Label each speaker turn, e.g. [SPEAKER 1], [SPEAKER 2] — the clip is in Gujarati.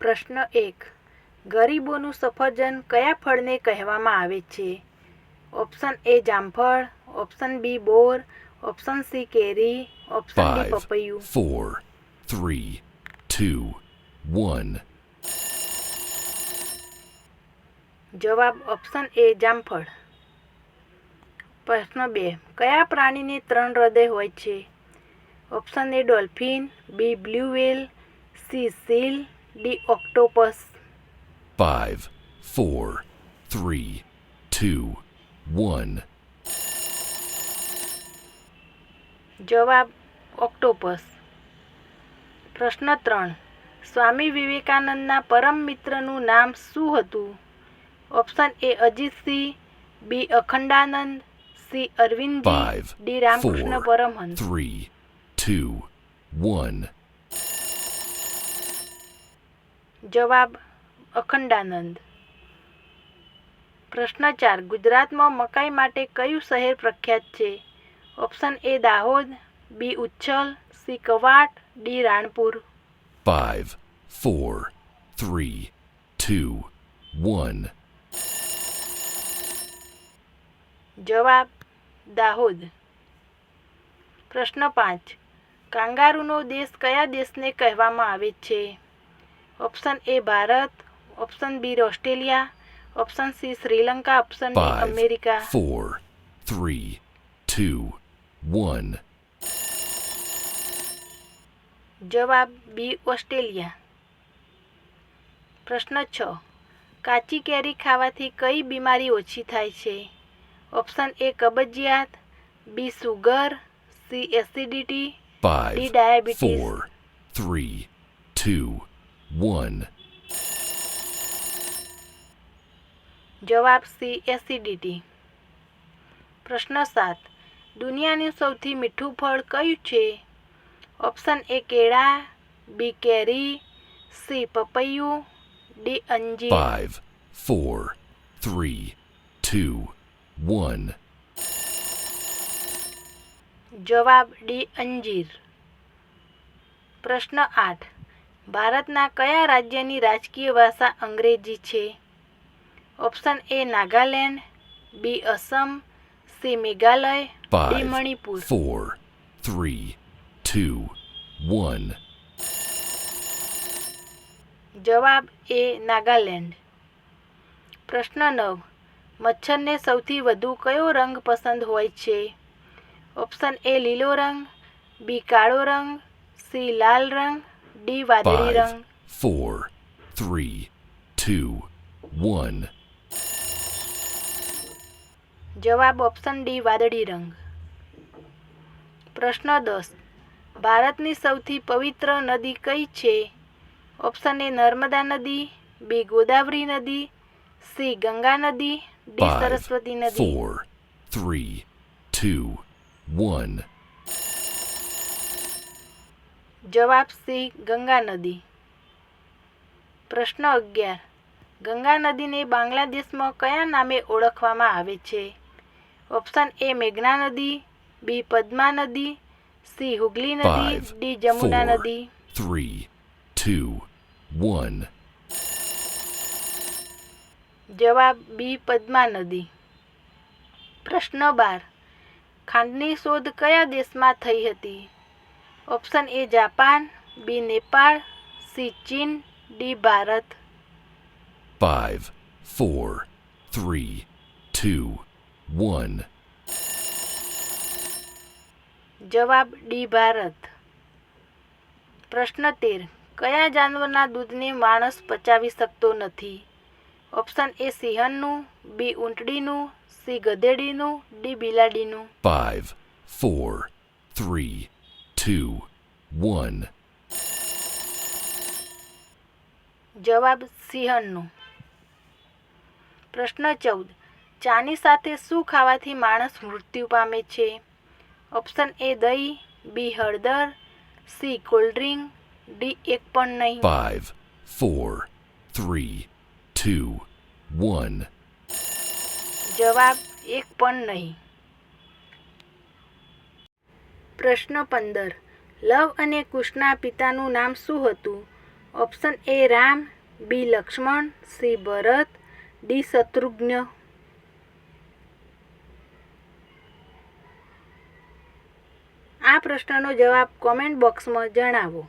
[SPEAKER 1] પ્રશ્ન 1. ગરીબોનું સફરજન કયા ફળને કહેવામાં આવે છે? ઓપ્શન એ જામફળ, ઓપ્શન બી બોર, ઓપ્શન સી કેરી, ઓપ્શન ડી
[SPEAKER 2] 5,
[SPEAKER 1] પપૈયું.
[SPEAKER 2] 4, 3, 2, 1.
[SPEAKER 1] જવાબ ઓપ્શન એ જામફળ. પ્રશ્ન 2. કયા પ્રાણીને 3 હૃદય હોય છે? Option A dolphin, B blue whale, C seal, D octopus.
[SPEAKER 2] 5, 4, 3, 2, 1.
[SPEAKER 1] જવાબ ઓક્ટોપસ. પ્રશ્ન 3. સ્વામી વિવેકાનંદના પરમ મિત્રનું નામ શું હતું? Option A Ajitsinh, B Akhandanand, C Arvindji,
[SPEAKER 2] 5,
[SPEAKER 1] D Ramakrishna
[SPEAKER 2] 4,
[SPEAKER 1] Paramhansa.
[SPEAKER 2] 3, 2, 1.
[SPEAKER 1] જવાબ અખંડાનંદ. પ્રશ્ન 4. ગુજરાતમાં મકાઈ માટે કયું શહેર પ્રખ્યાત છે? Option A Dahod, B Uchchhal, C Kavant, D Ranpur.
[SPEAKER 2] 5, 4, 3, 2, 1.
[SPEAKER 1] જવાબ દાહોદ. પ્રશ્ન 5. કાંગારૂનો દેશ કયા દેશને કહેવામાં આવે છે? Option A Bharat, option B Australia, option C Sri Lanka, option D
[SPEAKER 2] 5,
[SPEAKER 1] America.
[SPEAKER 2] 4, 3, 2, 1.
[SPEAKER 1] જવાબ બી ઓસ્ટ્રેલિયા. પ્રશ્ન 6. કાચી કેરી ખાવાથી કઈ બીમારી ઓછી થાય છે? ઓપ્શન એ કબજિયાત, B sugar, C acidity, D
[SPEAKER 2] 5,
[SPEAKER 1] diabetes.
[SPEAKER 2] 4, 3, 2, 1.
[SPEAKER 1] જવાબ સી એસિડિટી. પ્રશ્ન 7. દુનિયાનું સૌથી મીઠું ફળ કયું છે? ઓપ્શન એ કેળા, બી કેરી, સી પપૈયું, ડી અંજીર.
[SPEAKER 2] 5, 4, 3, 2, 1.
[SPEAKER 1] જવાબ ડી અંજીર. પ્રશ્ન 8. ભારતના કયા રાજ્યની રાજકીય ભાષા અંગ્રેજી છે? Option A Nagaland, B Assam, C Meghalaya, D
[SPEAKER 2] 5,
[SPEAKER 1] Manipur.
[SPEAKER 2] 4, 3, 2, 1.
[SPEAKER 1] જવાબ એ નાગાલેન્ડ. પ્રશ્ન 9. મચ્છરને સૌથી વધુ કયો રંગ પસંદ હોય છે? ઓપ્શન એ લીલો રંગ, બી કાળો રંગ, સી લાલ રંગ, ડી વાદળી
[SPEAKER 2] 5,
[SPEAKER 1] રંગ.
[SPEAKER 2] 4, 3, 2, 1.
[SPEAKER 1] જવાબ ઓપ્શન ડી વાદળી રંગ. પ્રશ્ન 10. ભારતની સૌથી પવિત્ર નદી કઈ છે? ઓપ્શન એ નર્મદા નદી, બી ગોદાવરી નદી, સી ગંગા નદી, ડી
[SPEAKER 2] 5,
[SPEAKER 1] સરસ્વતી નદી.
[SPEAKER 2] 4, 3, 2, 1.
[SPEAKER 1] જવાબ સી ગંગા નદી. પ્રશ્ન 11. ગંગા નદીને બાંગ્લાદેશમાં કયા નામે ઓળખવામાં આવે છે? ઓપ્શન એ મેઘના નદી, બી પદ્મા નદી, સી હુગલી નદી,
[SPEAKER 2] 5,
[SPEAKER 1] ડી જમુના
[SPEAKER 2] 4,
[SPEAKER 1] નદી.
[SPEAKER 2] 3, 2, 1.
[SPEAKER 1] જવાબ બી પદ્મા નદી. પ્રશ્ન 12. ખાંડની શોધ કયા દેશમાં થઈ હતી? Option A Japan, B Nepal, C ચીન, ડી ભારત.
[SPEAKER 2] 5, 4, 3, 2, 1.
[SPEAKER 1] જવાબ ડી ભારત. પ્રશ્ન 13. કયા જાનવરના દૂધને માણસ પચાવી શકતો નથી? ઓપ્શન એ સિંહણનું, બી ઊંટડીનું, સી ગધેડીનું, ડી બિલાડીનું.
[SPEAKER 2] 5, 4, 3, 2, 1.
[SPEAKER 1] જવાબ સિંહણનું. પ્રશ્ન 14. ચાની સાથે શું ખાવાથી માણસ મૃત્યુ પામે છે? ઓપ્શન એ દહીં, બી હળદર, સી કોલ્ડ્રિંક, ડી એક પણ નહીં.
[SPEAKER 2] 5, 4, 3, 2, 1.
[SPEAKER 1] જવાબ એક પણ નહીં. પ્રશ્ન 15. લવ અને કુશના પિતાનું નામ શું હતું? Option A Ram, B Lakshman, C Bharat, D Shatrughna. આ પ્રશ્નનો જવાબ કોમેન્ટ બોક્સમાં જણાવો.